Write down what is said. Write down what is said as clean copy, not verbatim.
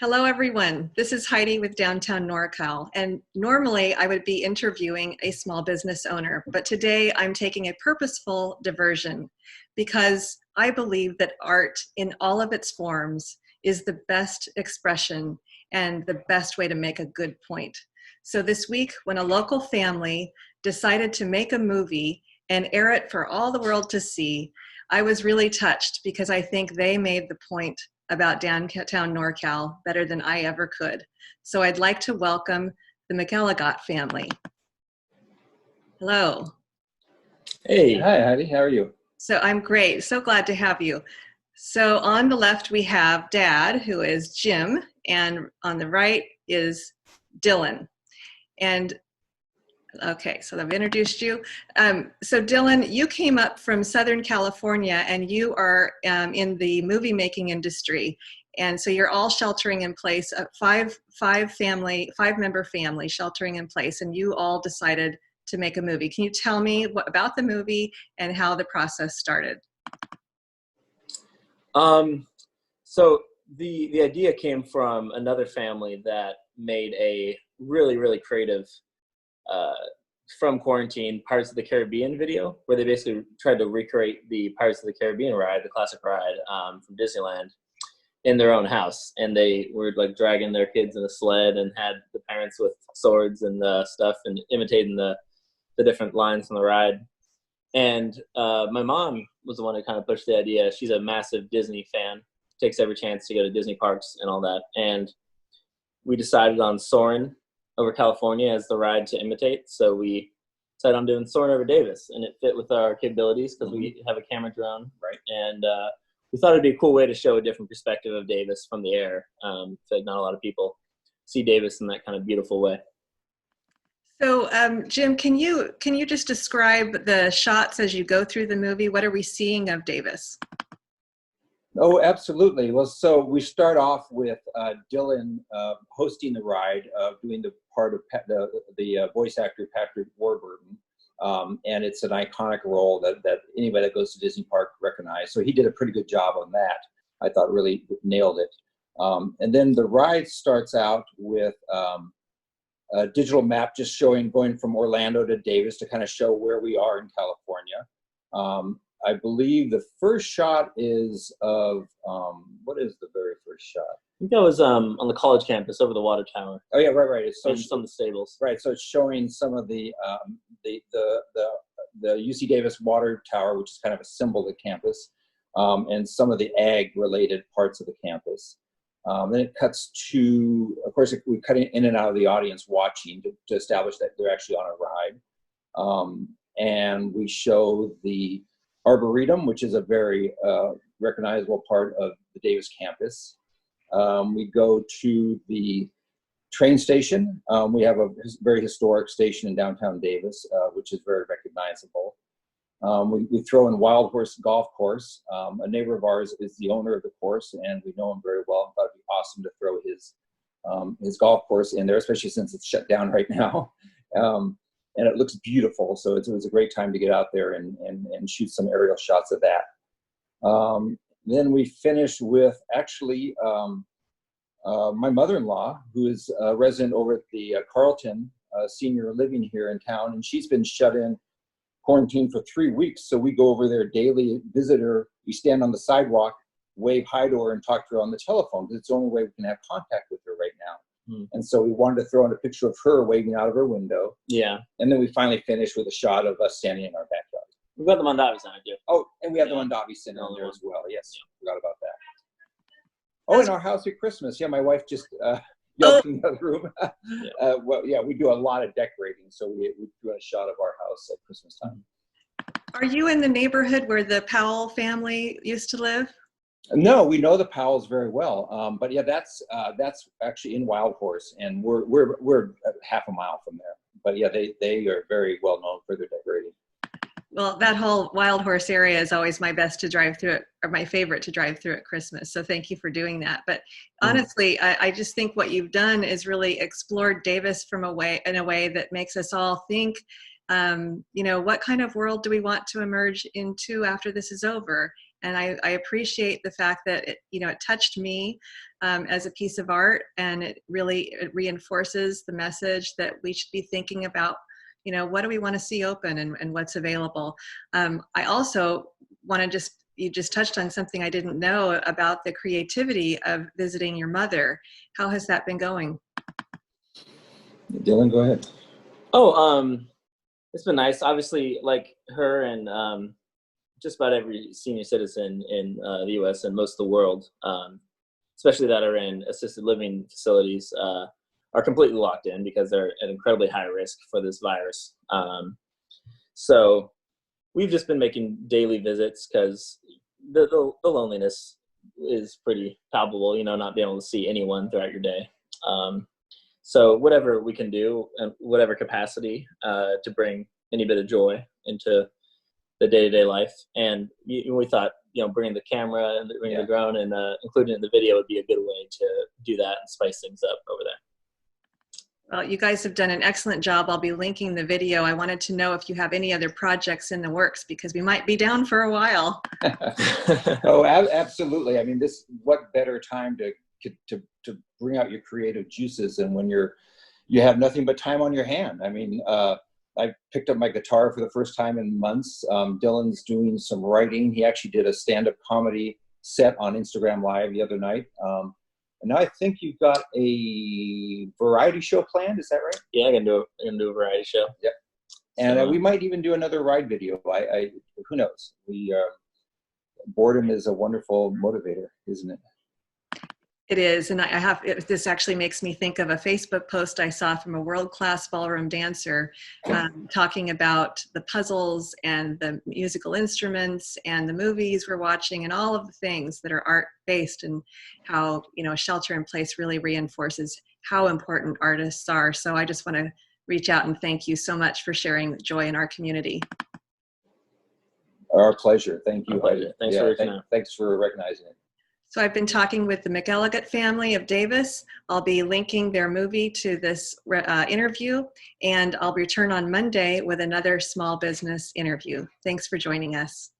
Hello, everyone. This is Heidi with Downtown NorCal, and normally I would be interviewing a small business owner, but today I'm taking a purposeful diversion because I believe that art in all of its forms is the best expression and the best way to make a good point. So this week, when a local family decided to make a movie and air it for all the world to see, I was really touched because I think they made the point about Downtown NorCal better than I ever could. So I'd like to welcome the McElligott family. Hello. Hey, hi, Heidi. How are you? So I'm great. So glad to have you. So on the left, we have Dad, who is Jim, and on the right is Dylan. And okay, so I've introduced you. So Dylan, you came up from Southern California and you are in the movie making industry. And so you're all sheltering in place, five-member family sheltering in place, and you all decided to make a movie. Can you tell me about the movie and how the process started? So the idea came from another family that made a really creative from quarantine Pirates of the Caribbean video, where they basically tried to recreate the Pirates of the Caribbean ride, the classic ride from Disneyland, in their own house. And they were like dragging their kids in a sled and had the parents with swords and stuff and imitating the different lines from the ride. And my mom was the one who kind of pushed the idea. She's a massive Disney fan, takes every chance to go to Disney parks and all that. And we decided on Soaring over California as the ride to imitate. So we decided on doing Soaring over Davis, and it fit with our capabilities because we have a camera drone, right? And we thought it'd be a cool way to show a different perspective of Davis from the air. So not a lot of people see Davis in that kind of beautiful way. So Jim, can you just describe the shots as you go through the movie? What are we seeing of Davis? Oh, absolutely. Well, so we start off with Dylan hosting the ride, doing the part of the voice actor Patrick Warburton, and it's an iconic role that anybody that goes to Disney Park recognizes. So he did a pretty good job on that. I thought really nailed it. And then the ride starts out with a digital map just going from Orlando to Davis to kind of show where we are in California. I believe the first shot is of, what is the very first shot? I think that was on the college campus over the water tower. Oh yeah, right. It's some of the stables. Right, so it's showing some of the UC Davis water tower, which is kind of a symbol of the campus, and some of the ag-related parts of the campus. Then it cuts to, of course, we cut in and out of the audience watching to establish that they're actually on a ride. And we show the Arboretum, which is a very recognizable part of the Davis campus. We go to the train station. We have a very historic station in downtown Davis, which is very recognizable. We throw in Wild Horse Golf Course. A neighbor of ours is the owner of the course, and we know him very well. I thought it'd be awesome to throw his golf course in there, especially since it's shut down right now. And it looks beautiful, so it was a great time to get out there and shoot some aerial shots of that. Then we finish with actually my mother-in-law, who is a resident over at the Carlton Senior Living here in town, and she's been shut in quarantine for 3 weeks. So we go over there daily, visit her. We stand on the sidewalk, wave hi to her, and talk to her on the telephone because it's the only way we can have contact with her right now. And so we wanted to throw in a picture of her waving out of her window. Yeah. And then we finally finished with a shot of us standing in our backyard. We've got the Mondavi Center too. Oh, and we have the Mondavi Center in there as well. Yes, forgot about that. Oh, in our house at Christmas. Yeah, my wife just yelled in the other room. Well, yeah, we do a lot of decorating, so we do a shot of our house at Christmas time. Are you in the neighborhood where the Powell family used to live? No, we know the Powells very well, but yeah, that's actually in Wild Horse, and we're half a mile from there. But yeah, they are very well known for their decorating. Well, that whole Wild Horse area is always my best to drive through it, or my favorite to drive through at Christmas. So thank you for doing that. But honestly, I just think what you've done is really explored Davis in a way that makes us all think, what kind of world do we want to emerge into after this is over? And I appreciate the fact that it touched me as a piece of art, and it reinforces the message that we should be thinking about, what do we want to see open and what's available. I also want to you just touched on something I didn't know about the creativity of visiting your mother. How has that been going? Dylan, go ahead. Oh, it's been nice. Obviously, like her and just about every senior citizen in the U.S. and most of the world, especially that are in assisted living facilities, are completely locked in because they're at incredibly high risk for this virus. So we've just been making daily visits because the loneliness is pretty palpable, not being able to see anyone throughout your day. So whatever we can do, in whatever capacity, to bring any bit of joy into the day-to-day life. And we thought, bringing the camera and bringing the drone and including it in the video would be a good way to do that and spice things up over there. Well, you guys have done an excellent job. I'll be linking the video. I wanted to know if you have any other projects in the works, because we might be down for a while. Oh, absolutely. I mean, what better time to bring out your creative juices than when you have nothing but time on your hand. I mean, I picked up my guitar for the first time in months. Dylan's doing some writing. He actually did a stand-up comedy set on Instagram Live the other night. And now I think you've got a variety show planned. Is that right? Yeah, I can do a variety show. Yep. And we might even do another ride video. Who knows? Boredom is a wonderful motivator, isn't it? It is, and this actually makes me think of a Facebook post I saw from a world-class ballroom dancer talking about the puzzles and the musical instruments and the movies we're watching and all of the things that are art-based, and how, shelter in place really reinforces how important artists are. So I just want to reach out and thank you so much for sharing the joy in our community. Our pleasure. Thank you. Our pleasure. Thanks for recognizing it. So I've been talking with the McElligott family of Davis. I'll be linking their movie to this interview, and I'll return on Monday with another small business interview. Thanks for joining us.